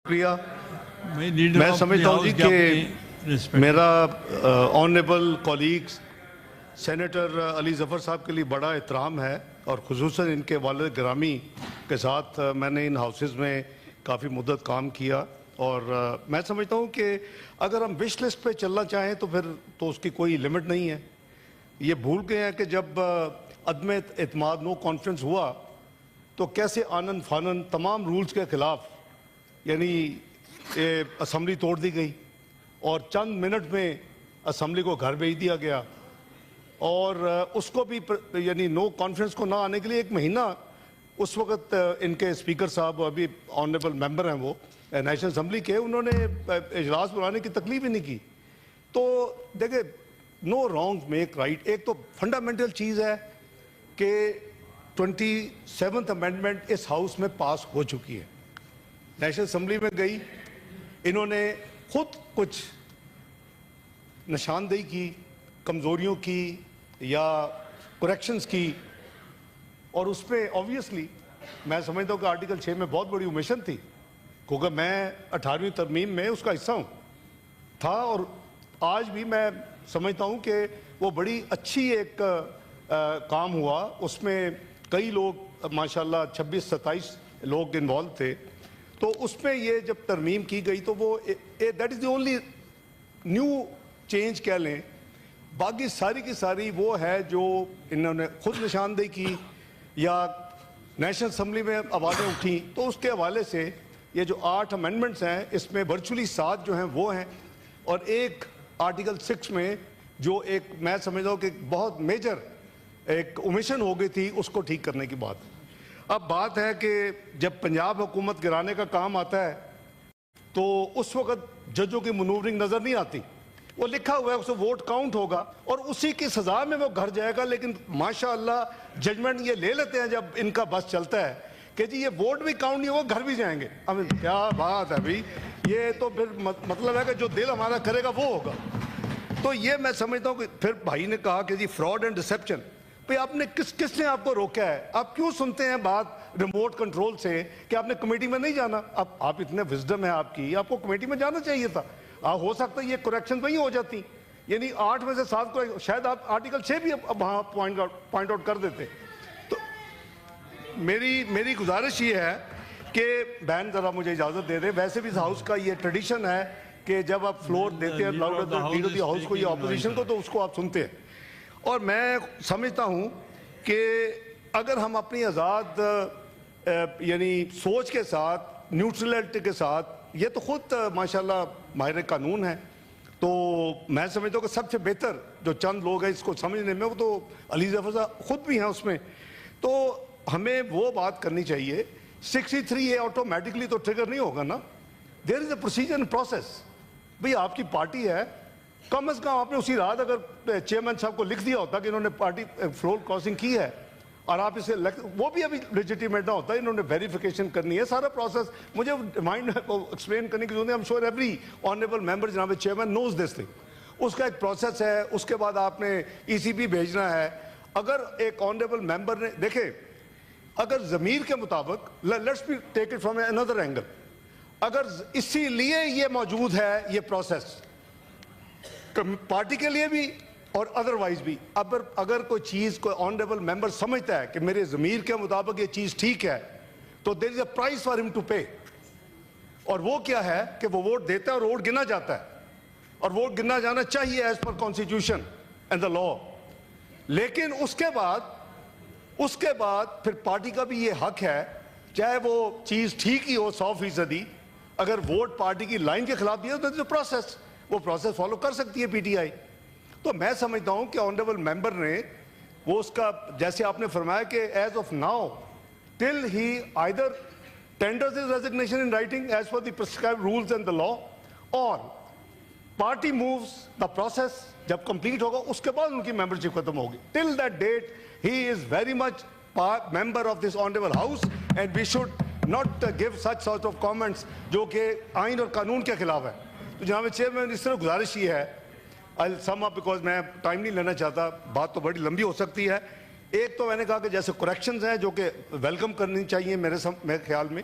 شکریہ. میں سمجھتا ہوں جی کہ میرا honourable colleagues senator Ali Zafar صاحب کے لیے بڑا احترام ہے، اور خصوصاً ان کے والد گرامی کے ساتھ میں نے ان ہاؤسز میں کافی مدت کام کیا، اور میں سمجھتا ہوں کہ اگر ہم وش لسٹ پہ چلنا چاہیں تو پھر تو اس کی کوئی لمٹ نہیں ہے. یہ بھول گئے ہیں کہ جب عدم اعتماد نو کانفرنس ہوا تو کیسے آنن فانن تمام رولز کے خلاف یعنی اسمبلی توڑ دی گئی، اور چند منٹ میں اسمبلی کو گھر بھیج دیا گیا، اور اس کو بھی یعنی نو کانفرنس کو نہ آنے کے لیے 1 مہینہ اس وقت ان کے اسپیکر صاحب ابھی آنریبل ممبر ہیں وہ نیشنل اسمبلی کے، انہوں نے اجلاس بلانے کی تکلیف ہی نہیں کی. تو دیکھیں نو رانگ میک رائٹ. ایک تو فنڈامنٹل چیز ہے کہ 27th امینڈمنٹ اس ہاؤس میں پاس ہو چکی ہے، نیشنل اسمبلی میں گئی، انہوں نے خود کچھ نشاندہی کی، کمزوریوں کی یا کریکشنز کی، اور اس پہ آبویسلی میں سمجھتا ہوں کہ آرٹیکل 6 میں بہت بڑی اومیشن تھی، کیونکہ میں 18ویں ترمیم میں اس کا حصہ ہوں تھا، اور آج بھی میں سمجھتا ہوں کہ وہ بڑی اچھی ایک کام ہوا. اس میں کئی لوگ ماشاءاللہ 26-27 لوگ انوالو تھے. تو اس میں یہ جب ترمیم کی گئی تو وہ that is the only new change کہہ لیں. باقی ساری کی ساری وہ ہے جو انہوں نے خود نشاندہی کی یا نیشنل اسمبلی میں آوازیں اٹھیں. تو اس کے حوالے سے یہ جو 8 امینڈمنٹس ہیں اس میں ورچولی 7 جو ہیں وہ ہیں، اور ایک آرٹیکل 6 میں جو ایک میں سمجھتا ہوں کہ بہت میجر ایک اومیشن ہو گئی تھی، اس کو ٹھیک کرنے کی بات. اب بات ہے کہ جب پنجاب حکومت گرانے کا کام آتا ہے تو اس وقت ججوں کی منورنگ نظر نہیں آتی. وہ لکھا ہوا ہے اس کو ووٹ کاؤنٹ ہوگا اور اسی کی سزا میں وہ گھر جائے گا، لیکن ماشاءاللہ ججمنٹ یہ لے لیتے ہیں جب ان کا بس چلتا ہے کہ جی یہ ووٹ بھی کاؤنٹ نہیں ہوگا، گھر بھی جائیں گے. کیا بات ہے بھائی، یہ تو پھر مطلب ہے کہ جو دل ہمارا کرے گا وہ ہوگا. تو یہ میں سمجھتا ہوں کہ پھر بھائی نے کہا کہ جی فراڈ اینڈ ڈسیپشن، بھئی آپ نے کس نے آپ کو روکا ہے؟ آپ کیوں سنتے ہیں بات ریموٹ کنٹرول سے کہ آپ نے کمیٹی میں نہیں جانا؟ اب آپ اتنے وزڈم ہے آپ کی، آپ کو کمیٹی میں جانا چاہیے تھا. ہو سکتا ہے یہ کریکشن وہیں ہو جاتی، یعنی 8 میں سے 7 کو شاید آپ آرٹیکل 6 بھی وہاں پوائنٹ آؤٹ کر دیتے. تو میری گزارش یہ ہے کہ بہن ذرا مجھے اجازت دے دیں. ویسے بھی اس ہاؤس کا یہ ٹریڈیشن ہے کہ جب آپ فلور دیتے ہیں لیڈر ہاؤس کو یا اپوزیشن کو، تو اس کو آپ سنتے ہیں. اور میں سمجھتا ہوں کہ اگر ہم اپنی آزاد یعنی سوچ کے ساتھ، نیوٹرلٹی کے ساتھ، یہ تو خود ماشاءاللہ ماہر قانون ہے، تو میں سمجھتا ہوں کہ سب سے بہتر جو چند لوگ ہیں اس کو سمجھنے میں، وہ تو علی ظفر صاحب خود بھی ہیں اس میں. تو ہمیں وہ بات کرنی چاہیے. 63 یہ آٹومیٹکلی تو ٹریگر نہیں ہوگا نا، دیر از اے پروسیجر اینڈ پروسیس. بھئی آپ کی پارٹی ہے، کم از کم آپ نے اسی رات اگر چیئرمین صاحب کو لکھ دیا ہوتا کہ انہوں نے پارٹی فلور کراسنگ کی ہے، اور آپ اسے وہ بھی ابھی لیجیٹیمیٹ نہ ہوتا، انہوں نے ویریفیکیشن کرنی ہے، سارا پروسیس مجھے ریمائنڈ ایکسپلین کرنے کی ضرورت ہے. ایم شور ایوری آنریبل ممبر جناب چیئرمین نوز دس تھنگ. اس کا ایک پروسیس ہے، اس کے بعد آپ نے ECB بھیجنا ہے. اگر ایک آنریبل ممبر نے دیکھیں، اگر ضمیر کے مطابق let's be take it from another angle, اگر اسی لیے یہ موجود ہے یہ پروسیس پارٹی کے لیے بھی اور ادروائز بھی، اگر کوئی چیز کوئی آنریبل ممبر سمجھتا ہے کہ میرے ضمیر کے مطابق یہ چیز ٹھیک ہے، تو دیر از اے پرائز فار ہم ٹو پے. اور وہ کیا ہے کہ وہ ووٹ دیتا ہے اور ووٹ گنا جاتا ہے، اور ووٹ گنا جانا چاہیے as per constitution and the law. لیکن اس کے بعد پھر پارٹی کا بھی یہ حق ہے، چاہے وہ چیز ٹھیک ہی ہو 100%، اگر ووٹ پارٹی کی لائن کے خلاف دیا تو پروسیس، وہ پروسیس فالو کر سکتی ہے PTI. تو میں سمجھتا ہوں کہ آنریبل ممبر نے وہ اس کا جیسے آپ نے فرمایا کہ as of now till he either tenders his resignation in writing as per the prescribed rules and the law, اور پارٹی مووز دا پروسیس جب کمپلیٹ ہوگا اس کے بعد ان کی ممبرشپ ختم ہوگی. Till that date he is very much member of this honorable house, and we should not give such sort of comments جو کہ آئین اور قانون کے خلاف ہے. تو جناب چیئرمین اس طرح گزارش یہ ہے، I'll sum up because میں ٹائم نہیں لینا چاہتا، بات تو بڑی لمبی ہو سکتی ہے. ایک تو میں نے کہا کہ جیسے کریکشنز ہیں جو کہ ویلکم کرنی چاہیے میرے خیال میں،